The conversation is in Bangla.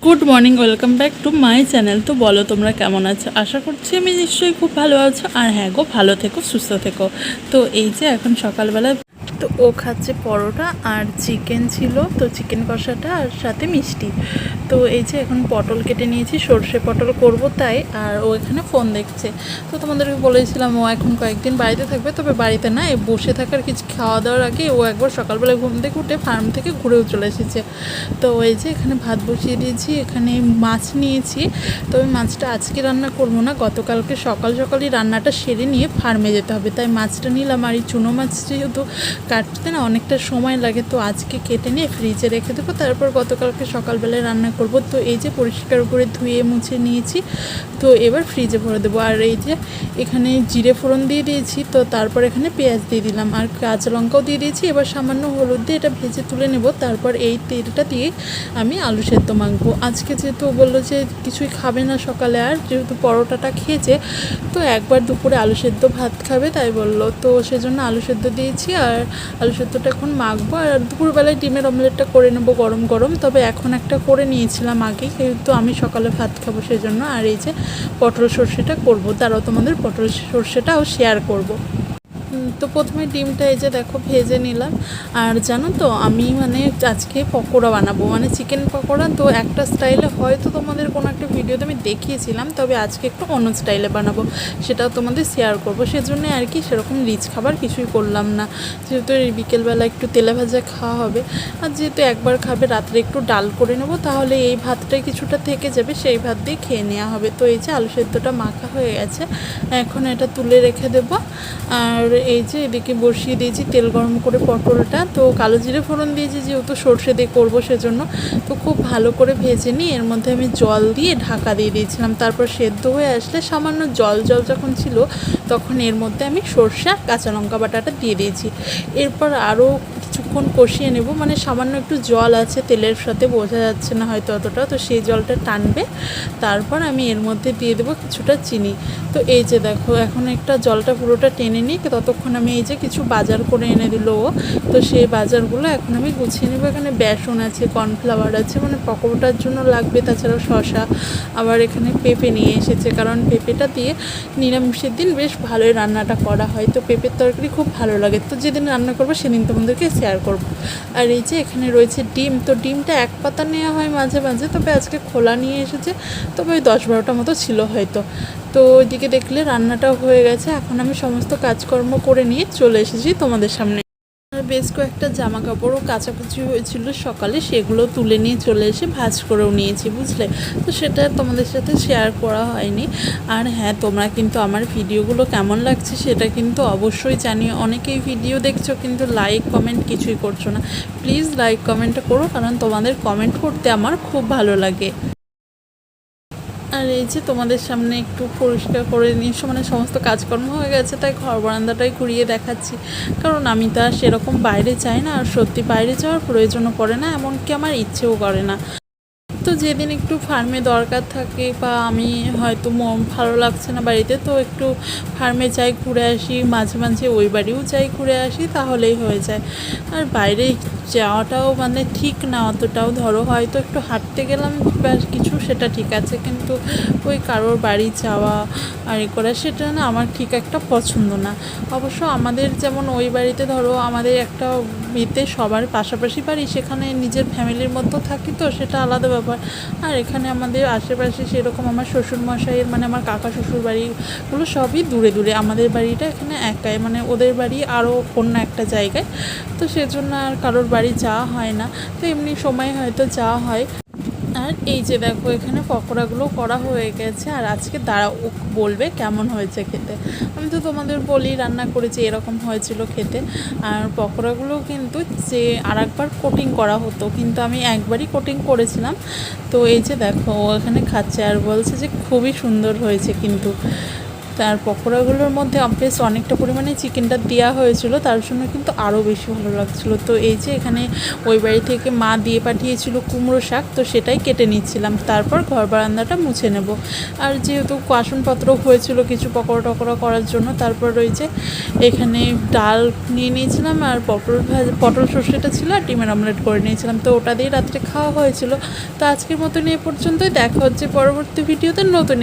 Good morning, welcome back to my channel. তো বলো তোমরা কেমন আছো? আশা করছি আমি নিশ্চয়ই খুব ভালো আছো। আর হ্যাঁ গো, ভালো থেকো, সুস্থ থেকো। তো এই যে এখন সকালবেলা তো ও খাচ্ছে পরোটা আর চিকেন ছিল, তো চিকেন কষাটা আর সাথে মিষ্টি। তো এই যে এখন পটল কেটে নিয়েছি, সর্ষে পটল করব তাই। আর ও এখানে ফোন দেখছে। তো তোমাদেরকে বলেছিলাম ও এখন কয়েকদিন বাড়িতে থাকবে, তবে বাড়িতে না, এই বসে থাকার কিছু খাওয়া দাওয়ার আগে ও একবার সকালবেলা ঘুম থেকে উঠে ফার্ম থেকে ঘুরেও চলে এসেছে। তো এই যে এখানে ভাত বসিয়ে দিয়েছি, এখানে মাছ নিয়েছি। তবে মাছটা আজকে রান্না করবো না, গতকালকে সকাল সকালই রান্নাটা সেরে নিয়ে ফার্মে যেতে হবে, তাই মাছটা নিলাম। আর এই চুনো মাছ যেহেতু কাটতে না অনেকটা সময় লাগে, তো আজকে কেটে নিয়ে ফ্রিজে রেখে দেবো, তারপর গতকালকে সকালবেলায় রান্না করব। তো এই যে পরিষ্কার করে ধুয়ে মুছে নিয়েছি, তো এবার ফ্রিজে ভরে দেবো। আর এই যে এখানে জিরে ফোড়ন দিয়ে দিয়েছি, তো তারপর এখানে পেঁয়াজ দিয়ে দিলাম আর কাঁচা লঙ্কাও দিয়ে দিয়েছি। এবার সামান্য হলুদ দিয়ে এটা ভেজে তুলে নেব, তারপর এই তেলটা দিয়ে আমি আলু সেদ্ধ মাখবো। আজকে যেহেতু বললো যে কিছুই খাবে না সকালে, আর যেহেতু পরোটাটা খেয়েছে, তো একবার দুপুরে আলু সেদ্ধ ভাত খাবে তাই বললো, তো সেজন্য আলু সেদ্ধ দিয়েছি। আর আলু সেদ্ধটা এখন মাখবো। আর দুপুরবেলায় ডিমের অমলেটটা করে নেবো গরম গরম, তবে এখন একটা করে নিয়েছিলাম আগে, কিন্তু আমি সকালে ভাত খাবো সেজন্য। আর এই যে পটল সর্ষেটা করবো, তারাও তোমাদের পটল সর্ষেটাও শেয়ার করব। তো প্রথমে ডিমটা এই যে দেখো ভেজে নিলাম। আর জানো তো আমি আজকে পকোড়া বানাবো, চিকেন পকোড়া। তো একটা স্টাইলে হয়তো তোমাদের কোনো একটা ভিডিওতে আমি দেখিয়েছিলাম, তবে আজকে একটু অন্য স্টাইলে বানাবো, সেটাও তোমাদের শেয়ার করবো। সেজন্য আর কি সেরকম রিচ খাবার কিছুই করলাম না, যেহেতু এই বিকেলবেলা একটু তেলে ভাজা খাওয়া হবে। আর যেহেতু একবার খাবে, রাত্রে একটু ডাল করে নেবো, তাহলে এই ভাতটাই কিছুটা থেকে যাবে, সেই ভাত দিয়ে খেয়ে নেওয়া হবে। তো এই যে আলু সেদ্ধটা মাখা হয়ে গেছে, এখন এটা তুলে রেখে দেবো। আর এই যে এদিকে বসিয়ে দিয়েছি তেল গরম করে পটলটা, তো কালো জিরে ফোড়ন দিয়েছি যেহেতু সর্ষে দিয়ে করবো সেজন্য। তো খুব ভালো করে ভেজে নিয়ে এর মধ্যে আমি জল দিয়ে ঢাকা দিয়ে দিয়েছিলাম, তারপর সেদ্ধ হয়ে আসলে সামান্য জল জল যখন ছিল, তখন এর মধ্যে আমি সর্ষে আর কাঁচা লঙ্কা বাটাটা দিয়ে দিয়েছি। এরপর আরও কিছুক্ষণ কষিয়ে নেব, সামান্য একটু জল আছে তেলের সাথে, বোঝা যাচ্ছে না হয়তো অতটা, তো সেই জলটা টানবে। তারপর আমি এর মধ্যে দিয়ে দেবো কিছুটা চিনি। তো এই যে দেখো এখন একটা জলটা পুরোটা টেনে নিই, ততক্ষণ আমি এই যে কিছু বাজার করে এনে দিল ও, তো সেই বাজারগুলো এখন আমি গুছিয়ে নেবো। এখানে বেসন আছে, কর্নফ্লাওয়ার আছে, পকোড়াটার জন্য লাগবে, তাছাড়াও শসা, আবার এখানে পেঁপে নিয়ে এসেছে, কারণ পেঁপেটা দিয়ে নিরামিষের দিন বেশ ভালোই রান্নাটা করা হয়। তো পেঁপের তরকারি খুব ভালো লাগে, তো যেদিন রান্না করবো সেদিন তোমাদেরকে শেয়ার করব। আর এই যে এখানে রয়েছে ডিম, তো ডিমটা এক পাতা নেওয়া হয় মাঝে মাঝে, তবে আজকে খোলা নিয়ে এসেছে, তবে ওই 10-12টা মতো ছিল হয়তো। তো ওইদিকে দেখলে রান্নাটাও হয়ে গেছে, এখন আমি সমস্ত কাজকর্ম করে নিয়ে চলে এসেছি তোমাদের সামনে। আর বেশ কয়েকটা জামা কাপড়ও কাচাকুচি হয়েছিল সকালে, সেগুলো তুলে নিয়ে চলে এসে ভাঁজ করেও নিয়েছি, বুঝলে। তো সেটা তোমাদের সাথে শেয়ার করা হয়নি। আর হ্যাঁ, তোমরা কিন্তু আমার ভিডিওগুলো কেমন লাগছে সেটা কিন্তু অবশ্যই জানিও। অনেকেই ভিডিও দেখছো কিন্তু লাইক কমেন্ট কিছুই করছো না। প্লিজ লাইক কমেন্টটা করো, কারণ তোমাদের কমেন্ট করতে আমার খুব ভালো লাগে। আর এই যে তোমাদের সামনে একটু পরিষ্কার করে নিয়ে সমস্ত কাজকর্ম হয়ে গেছে, তাই ঘর বারান্দাটাই ঘুরিয়ে দেখাচ্ছি, কারণ আমি তো আর সেরকম বাইরে যাই না, আর সত্যি বাইরে যাওয়ার প্রয়োজনও পড়ে না, এমনকি আমার ইচ্ছেও করে না। তো যেদিন একটু ফার্মে দরকার থাকে, বা আমি হয়তো মন ভালো লাগছে না বাড়িতে, তো একটু ফার্মে যাই, ঘুরে আসি, মাঝে মাঝে ওই বাড়িও যাই, ঘুরে আসি, তাহলেই হয়ে যায়। আর বাইরে যাওয়াটাও ঠিক না অতটাও, ধরো হয়তো একটু হাঁটতে গেলাম বা কিছু, সেটা ঠিক আছে, কিন্তু ওই কারোর বাড়ি যাওয়া আর এ করা, সেটা না আমার ঠিক একটা পছন্দ না। অবশ্য আমাদের যেমন ওই বাড়িতে ধরো আমাদের একটা বিয়েতে সবার পাশাপাশি বাড়ি, সেখানে নিজের ফ্যামিলির মতো থাকি, তো সেটা আলাদা ব্যাপার। আর এখানে আমাদের আশেপাশে সেরকম আমার শ্বশুরমশাইয়ের আমার কাকা শ্বশুর বাড়িগুলো সবই দূরে দূরে, আমাদের বাড়িটা এখানে একাই, ওদের বাড়ি আরও অন্য একটা জায়গায়, তো সেজন্য আর কারোর বাড়ি যাওয়া হয় না। তো এমনি সময় হয়তো যাওয়া হয়। আর এই যে দেখো এখানে পকোড়াগুলো করা হয়ে গেছে, আর আজকে দাঁড়াও বলবে কেমন হয়েছে খেতে। আমি তো তোমাদের বলি রান্না করেছি এরকম হয়েছিল খেতে। আর পকোড়াগুলো কিন্তু যে আর একবার কোটিং করা হতো, কিন্তু আমি একবারই কোটিং করেছিলাম। তো এই যে দেখো ও এখানে খাচ্ছে আর বলছে যে খুবই সুন্দর হয়েছে কিন্তু। তার পকোড়াগুলোর মধ্যে বেশ অনেকটা পরিমাণে চিকেনটা দেওয়া হয়েছিল, তার জন্য কিন্তু আরও বেশি ভালো লাগছিলো। তো এই যে এখানে ওই বাড়ি থেকে মা দিয়ে পাঠিয়েছিল কুমড়ো শাক, তো সেটাই কেটে নিচ্ছিলাম। তারপর ঘর বারান্দাটা মুছে নেব। আর যেহেতু বাসনপত্র হয়েছিল কিছু পকোড়া টকোড়া করার জন্য, তারপর ওই যে এখানে ডাল নিয়ে নিয়েছিলাম আর পটল সর্ষেটা ছিল আর ডিমের অমলেট করে নিয়েছিলাম। তো ওটা দিয়ে রাত্রে খাওয়া হয়েছিল। তো আজকের মতন এই পর্যন্তই, দেখা হচ্ছে পরবর্তী ভিডিওতে নতুন